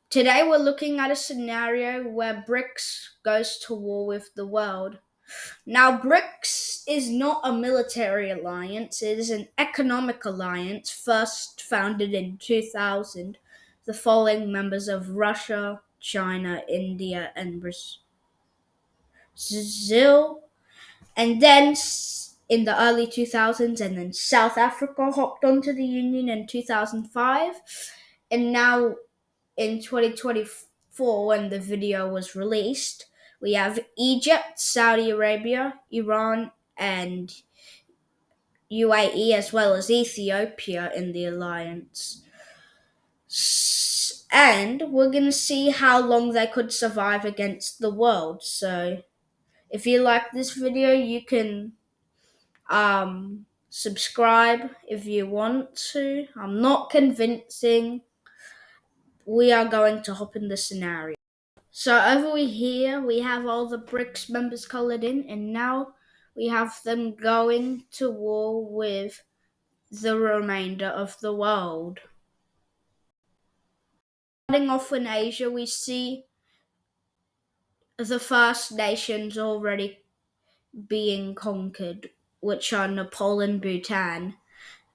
Today we're looking at a scenario where BRICS goes to war with the world. Now, BRICS is not a military alliance, it is an economic alliance first founded in 2000. The following members of Russia, China, India, and Brazil. And then in the early 2000s, and then South Africa hopped onto the Union in 2005. And now in 2024, when the video was released, we have Egypt, Saudi Arabia, Iran, and UAE, as well as Ethiopia in the alliance. And we're going to see how long they could survive against the world. So if you like this video, you can subscribe if you want to. I'm not convincing. We are going to hop in the scenario. So over here, we have all the BRICS members colored in, and now we have them going to war with the remainder of the world. Starting off in Asia, we see the first nations already being conquered, which are Nepal and Bhutan,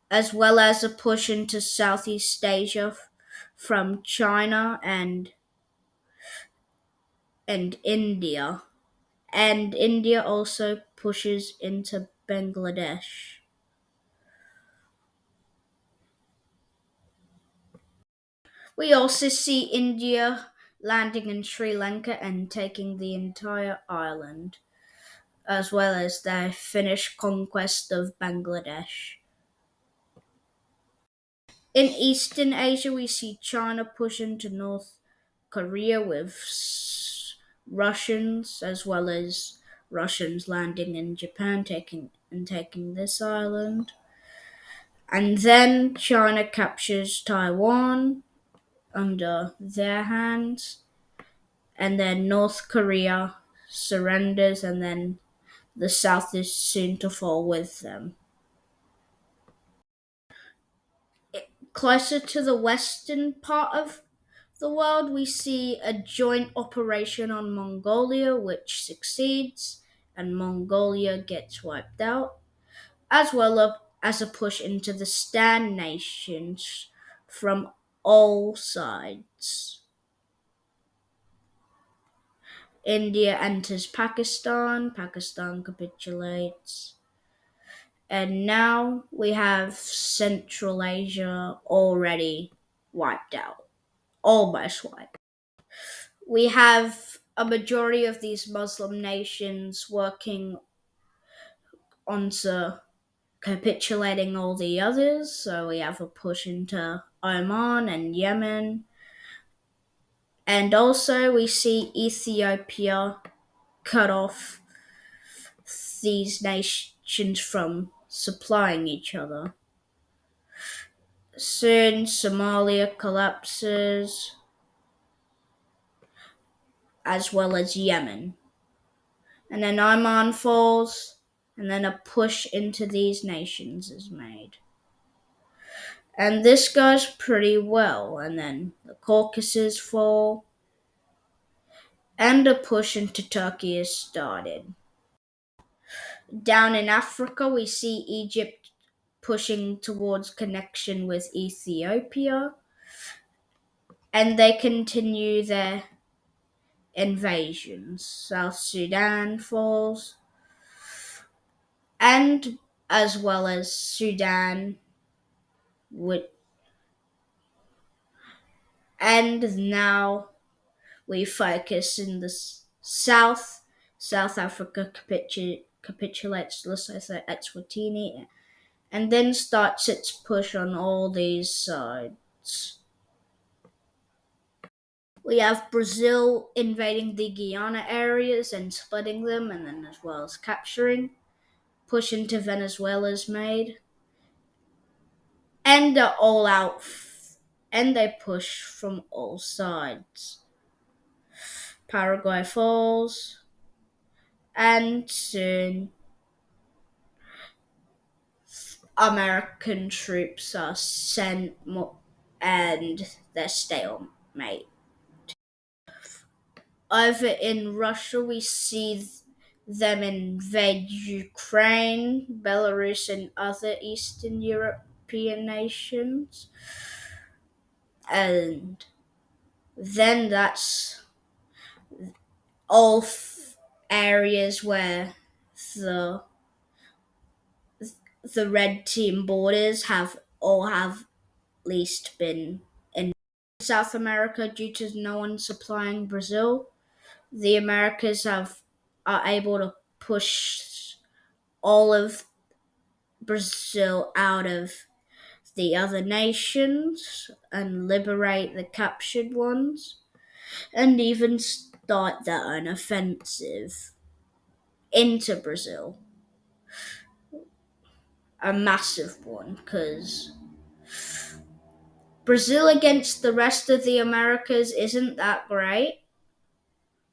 as well as a push into Southeast Asia from China and India. And India also pushes into Bangladesh. We also see India landing in Sri Lanka and taking the entire island, as well as their Finnish conquest of Bangladesh. In Eastern Asia, we see China push into North Korea with Russians, as well as Russians landing in Japan, taking this island. And then China captures Taiwan under their hands, and then North Korea surrenders, and then the South is soon to fall with them. Closer to the western part of the world, we see a joint operation on Mongolia, which succeeds, and Mongolia gets wiped out, as well as a push into the Stan nations from all sides. India enters Pakistan, Pakistan capitulates, and now we have Central Asia already wiped out, almost wiped. We have a majority of these Muslim nations working onto capitulating all the others, so we have a push into Oman and Yemen. And also, we see Ethiopia cut off these nations from supplying each other. Soon, Somalia collapses, as well as Yemen. And then Oman falls, and then a push into these nations is made. And this goes pretty well, and then the Caucasus fall, and a push into Turkey is started. Down in Africa, we see Egypt pushing towards connection with Ethiopia, and they continue their invasions. South Sudan falls, and as well as Sudan would. And now we focus in the south. South Africa capitulates Lesotho, Eswatini, and then starts its push on all these sides. We have Brazil invading the Guyana areas and splitting them, and then as well as capturing. Push into Venezuela is made, and they're all out, and they push from all sides. Paraguay falls, and soon American troops are sent and they're stalemate. over in Russia, we see them invade Ukraine, Belarus, and other Eastern European nations. And then that's all areas where the the red team borders have at least been in South America due to no one supplying Brazil. The Americas are able to push all of Brazil out of the other nations and liberate the captured ones, and even start their own offensive into Brazil. A massive one, because Brazil against the rest of the Americas isn't that great.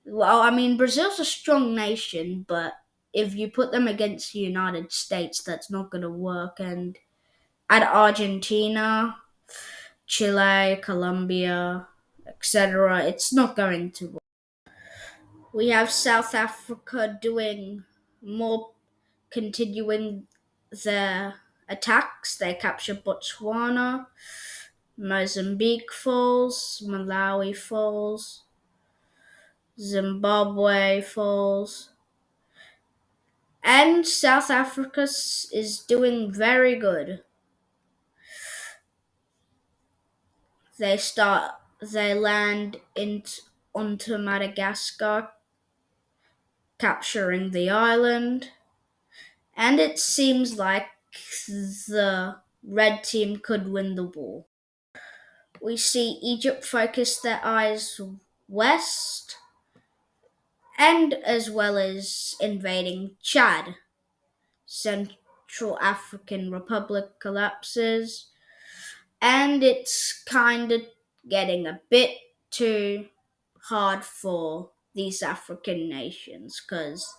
Well, I mean, Brazil's a strong nation, but if you put them against the United States, that's not going to work. And at Argentina, Chile, Colombia, etc., it's not going to work. We have South Africa doing more, continuing their attacks. They capture Botswana, Mozambique falls, Malawi falls, Zimbabwe falls, and South Africa is doing very good. They land onto Madagascar, capturing the island, and it seems like the red team could win the war. We see Egypt focus their eyes west, and as well as invading Chad. Central African Republic collapses, and it's kind of getting a bit too hard for these African nations because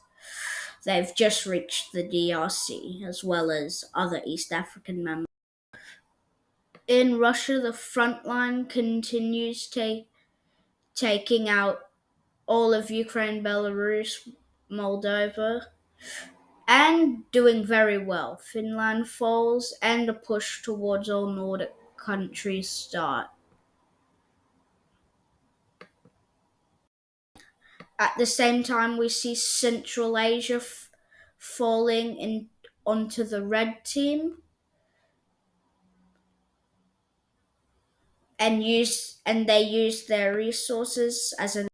they've just reached the DRC as well as other East African members. In Russia, the front line continues taking out all of Ukraine, Belarus, Moldova, and doing very well. Finland falls, and a push towards all Nordic countries start. At the same time, we see Central Asia falling onto the red team and they use their resources as a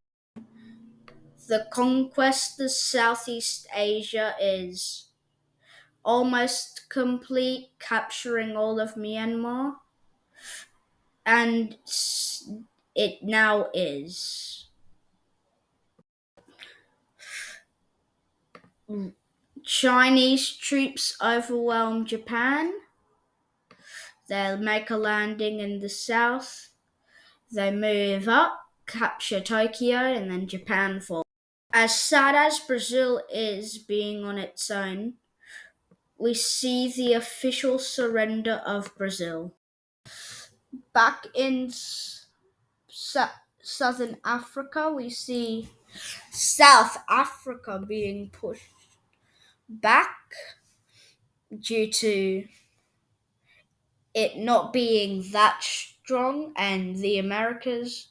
the conquest of Southeast Asia is almost complete, capturing all of Myanmar, and it now is. Chinese troops overwhelm Japan. They'll make a landing in the south. They move up, capture Tokyo, and then Japan falls. As sad as Brazil is being on its own, we see the official surrender of Brazil. Back in southern Africa, we see South Africa being pushed back due to it not being that strong, and the Americas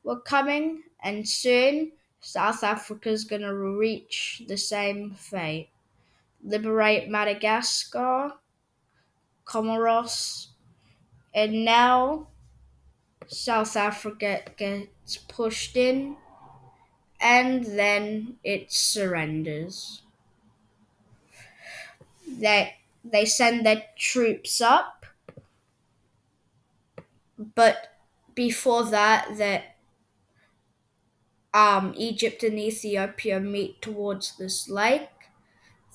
were coming, and soon South Africa's gonna reach the same fate. Liberate Madagascar, Comoros, and now South Africa gets pushed in, and then it surrenders. They send their troops up, but before that, Egypt and Ethiopia meet towards this lake.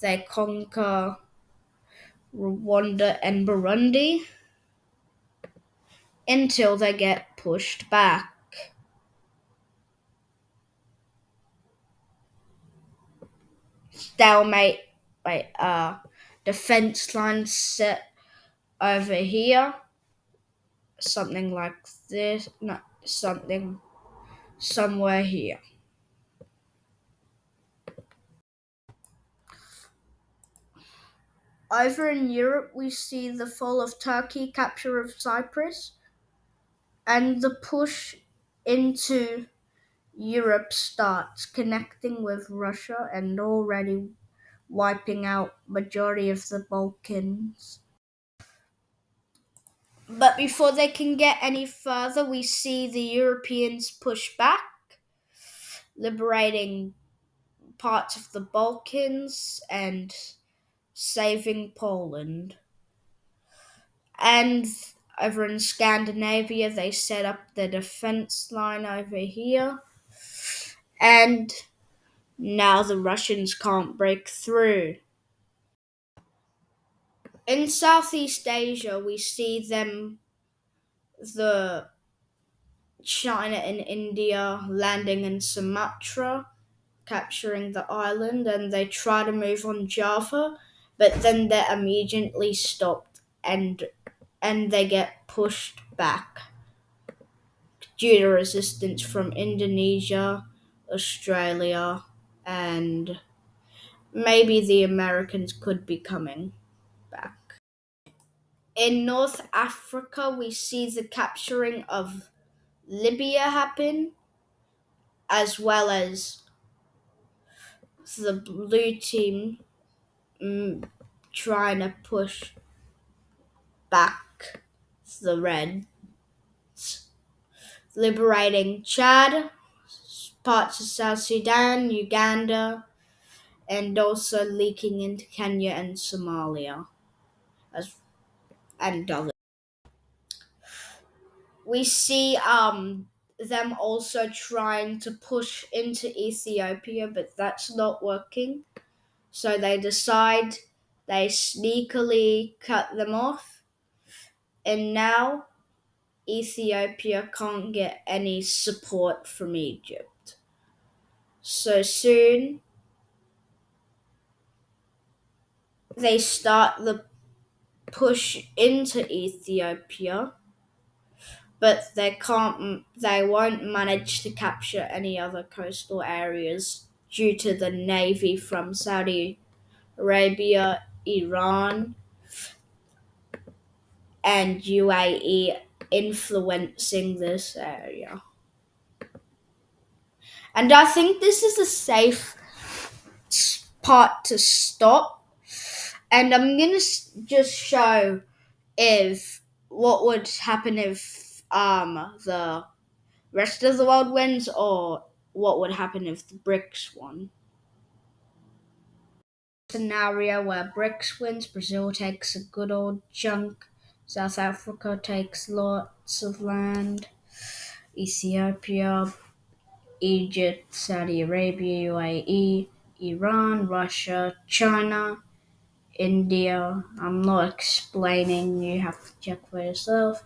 They conquer Rwanda and Burundi until they get pushed back. Stalemate, defense lines set over here, something like this, not something somewhere here. Over in Europe, we see the fall of Turkey, capture of Cyprus, and the push into Europe starts, connecting with Russia and already wiping out majority of the Balkans. But before they can get any further, we see the Europeans push back, liberating parts of the Balkans and saving Poland. And over in Scandinavia, they set up the defense line over here. And now the Russians can't break through. In Southeast Asia, we see the China and India landing in Sumatra, capturing the island, and they try to move on Java, but then they're immediately stopped and they get pushed back due to resistance from Indonesia, Australia, and maybe the Americans could be coming back. In North Africa, we see the capturing of Libya happen, as well as the blue team trying to push back the Reds, liberating Chad, parts of South Sudan, Uganda, and also leaking into Kenya and Somalia, as and others. We see them also trying to push into Ethiopia, but that's not working. So they sneakily cut them off, and now Ethiopia can't get any support from Egypt. So soon they start the push into Ethiopia, but they won't manage to capture any other coastal areas due to the navy from Saudi Arabia, Iran, and UAE influencing this area. And I think this is a safe part to stop. And I'm gonna just show if what would happen if the rest of the world wins, or what would happen if the BRICS won. Scenario where BRICS wins, Brazil takes a good old chunk, South Africa takes lots of land, Ethiopia, Egypt, Saudi Arabia, UAE, Iran, Russia, China, India. I'm not explaining, you have to check for yourself.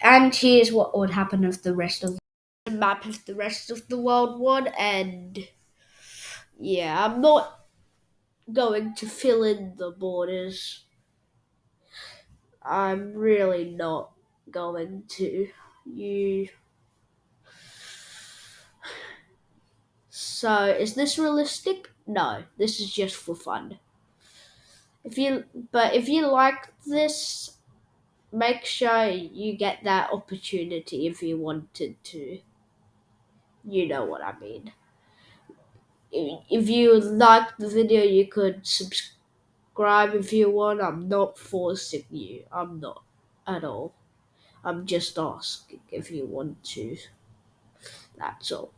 And here's what would happen if the rest of the map if the rest of the world won. And yeah, I'm not going to fill in the borders. I'm really not going to. You. So, is this realistic? No, this is just for fun. If you like this, make sure you get that opportunity if you wanted to. You know what I mean. If you liked the video, you could subscribe if you want. I'm not forcing you. I'm not at all. I'm just asking if you want to. That's all.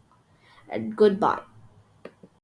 And goodbye.